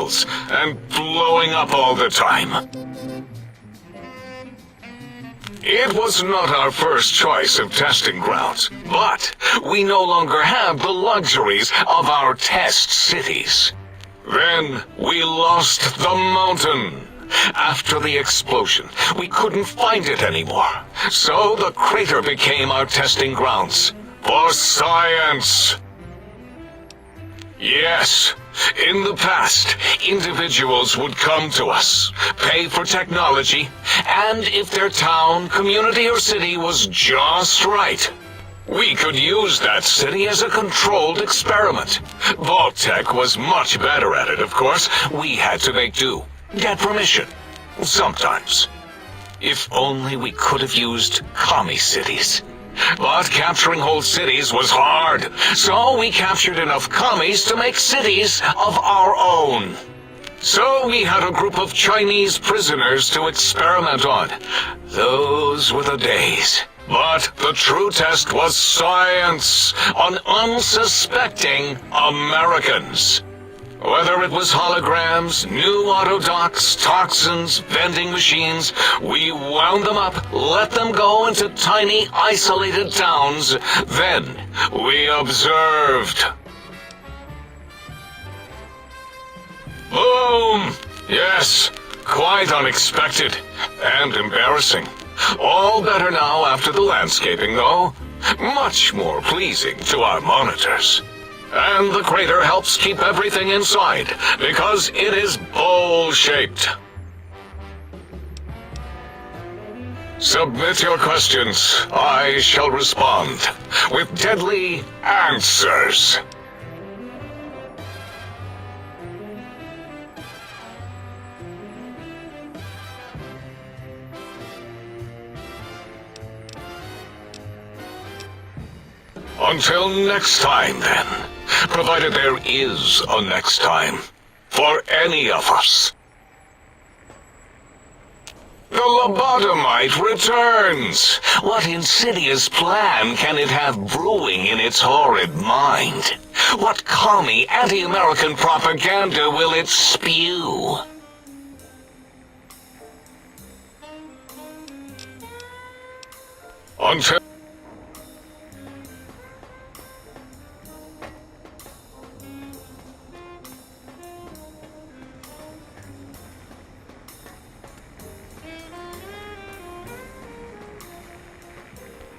missiles and blowing up all the time. It was not our first choice of testing grounds, but we no longer have the luxuries of our test cities. Then we lost the mountain. After the explosion, we couldn't find it anymore, so the crater became our testing grounds for science. Yes, in the past, individuals would come to us, pay for technology, and if their town, community, or city was just right, we could use that city as a controlled experiment. Vault-Tec was much better at it, of course. We had to make do, get permission, sometimes. If only we could have used commie cities. But capturing whole cities was hard, so we captured enough commies to make cities of our own. So we had a group of Chinese prisoners to experiment on. Those were the days. But the true test was science on unsuspecting Americans. Whether it was holograms, new autodocs, toxins, vending machines, we wound them up, let them go into tiny, isolated towns. Then we observed. Boom! Yes, quite unexpected and embarrassing. All better now after the landscaping, though. Much more pleasing to our monitors. And the crater helps keep everything inside, because it is bowl-shaped. Submit your questions. I shall respond with deadly answers. Until next time, then. Provided there is a next time. For any of us. The lobotomite returns! What insidious plan can it have brewing in its horrid mind? What commie anti-American propaganda will it spew? Until...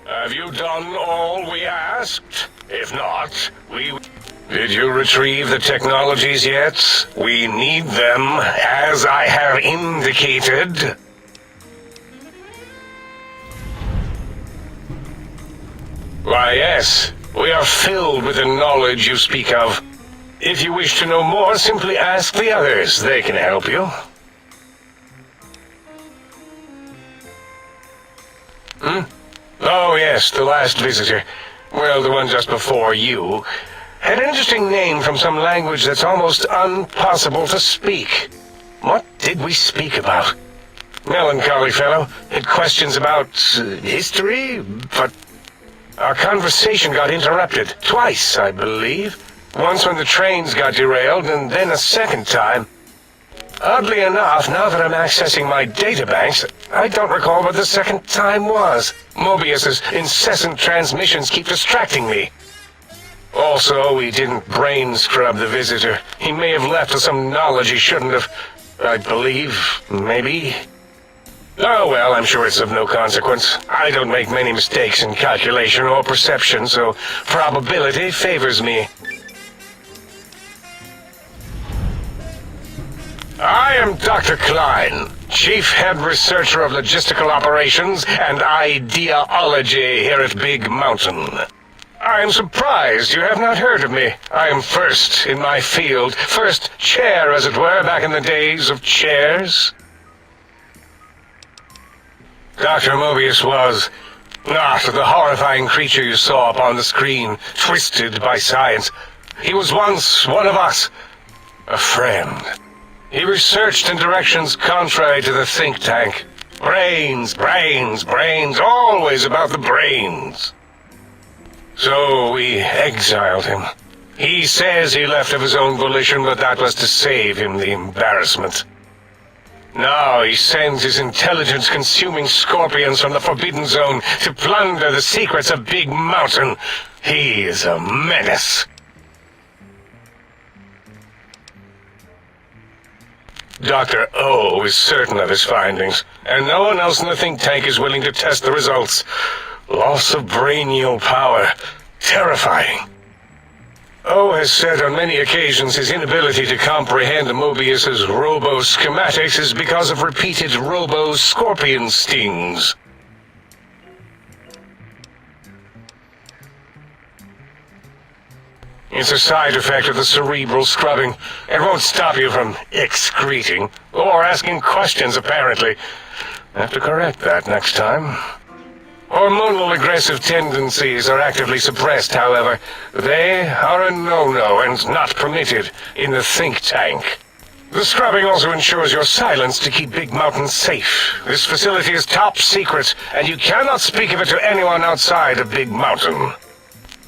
Have you done all we asked? If not, we... Did you retrieve the technologies yet? We need them, as I have indicated. Why, yes. We are filled with the knowledge you speak of. If you wish to know more, simply ask the others. They can help you. Oh, yes, the last visitor. Well, the one just before you. Had an interesting name from some language that's almost impossible to speak. What did we speak about? Melancholy fellow. Had questions about history, but our conversation got interrupted. Twice, I believe. Once when the trains got derailed, and then a second time. Oddly enough, now that I'm accessing my databanks, I don't recall what the second time was. Mobius's incessant transmissions keep distracting me. Also, we didn't brain scrub the visitor. He may have left with some knowledge he shouldn't have. I believe, maybe. Oh well, I'm sure it's of no consequence. I don't make many mistakes in calculation or perception, so probability favors me. I am Dr. Klein, Chief Head Researcher of Logistical Operations and Ideology here at Big Mountain. I am surprised you have not heard of me. I am first in my field, first chair, as it were, back in the days of chairs. Dr. Mobius was not the horrifying creature you saw upon the screen, twisted by science. He was once one of us, a friend. He researched in directions contrary to the think tank. Brains, brains, brains, always about the brains. So we exiled him. He says he left of his own volition, but that was to save him the embarrassment. Now he sends his intelligence-consuming scorpions from the Forbidden Zone to plunder the secrets of Big Mountain. He is a menace. Dr. O is certain of his findings, and no one else in the think tank is willing to test the results. Loss of brainial power. Terrifying. O has said on many occasions his inability to comprehend Mobius's robo-schematics is because of repeated robo-scorpion stings. It's a side effect of the cerebral scrubbing. It won't stop you from excreting, or asking questions, apparently. I have to correct that next time. Hormonal aggressive tendencies are actively suppressed, however. They are a no-no and not permitted in the think tank. The scrubbing also ensures your silence to keep Big Mountain safe. This facility is top secret, and you cannot speak of it to anyone outside of Big Mountain.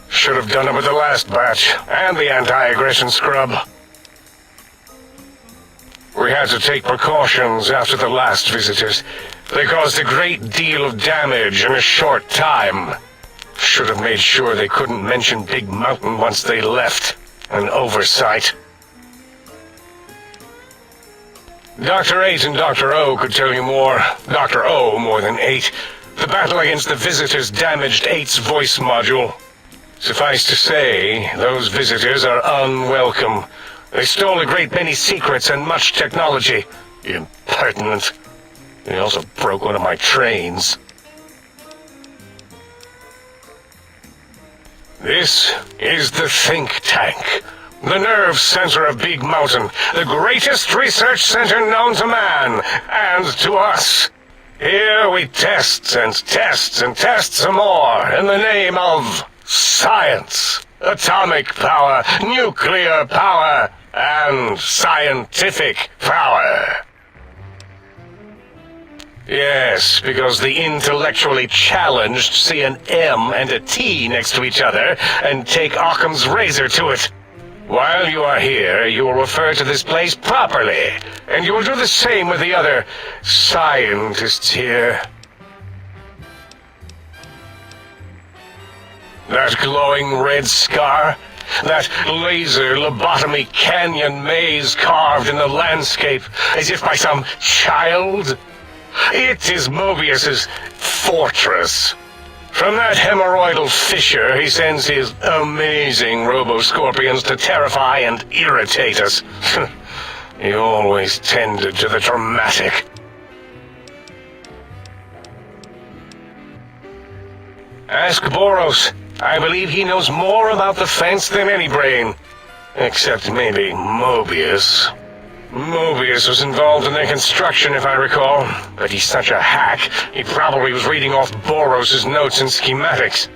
Should have done it with the last batch, and the anti-aggression scrub. We had to take precautions after the last visitors. They caused a great deal of damage in a short time. Should have made sure they couldn't mention Big Mountain once they left. An oversight. Dr. 8 and Dr. O could tell you more. Dr. O more than 8. The battle against the visitors damaged 8's voice module. Suffice to say, those visitors are unwelcome. They stole a great many secrets and much technology. Impertinent. They also broke one of my trains. This is the think tank. The nerve center of Big Mountain. The greatest research center known to man, and to us. Here we test and test and test some more in the name of science, atomic power, nuclear power, and scientific power. Yes, because the intellectually challenged see an M and a T next to each other and take Occam's razor to it. While you are here, you will refer to this place properly, and you will do the same with the other scientists here. That glowing red scar? That laser lobotomy canyon maze carved in the landscape as if by some child? It is Mobius's fortress. From that hemorrhoidal fissure, he sends his amazing robo-scorpions to terrify and irritate us. He always tended to the dramatic. Ask Boros. I believe he knows more about the fence than any brain. Except maybe Mobius. Mobius was involved in their construction, if I recall. But he's such a hack, he probably was reading off Boros' notes and schematics.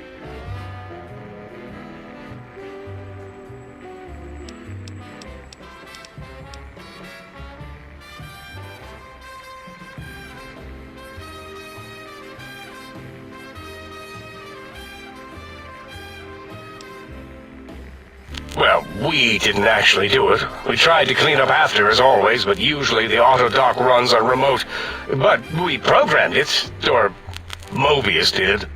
Well, we didn't actually do it. We tried to clean up after, as always, but usually the auto-dock runs are remote. But we programmed it, or Mobius did.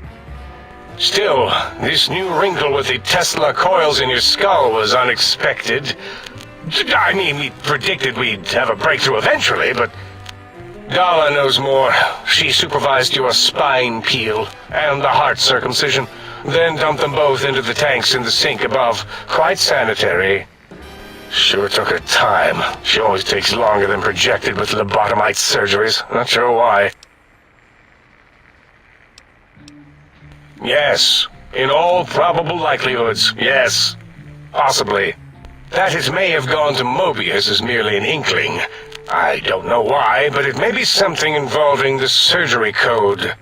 Still, this new wrinkle with the Tesla coils in your skull was unexpected. I mean, we predicted we'd have a breakthrough eventually, but Dala knows more. She supervised your spine peel and the heart circumcision. Then dumped them both into the tanks in the sink above. Quite sanitary. Sure took her time. She always takes longer than projected with lobotomite surgeries. Not sure why. Yes. In all probable likelihoods, yes. Possibly. That it may have gone to Mobius is merely an inkling. I don't know why, but it may be something involving the surgery code.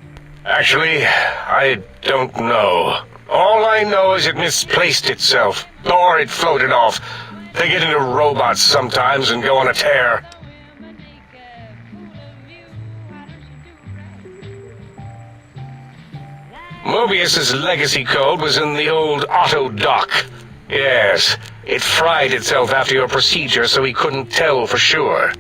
Actually, I don't know. All I know is it misplaced itself, or it floated off. They get into robots sometimes and go on a tear. Mobius's legacy code was in the old auto-dock. Yes, it fried itself after your procedure so he couldn't tell for sure.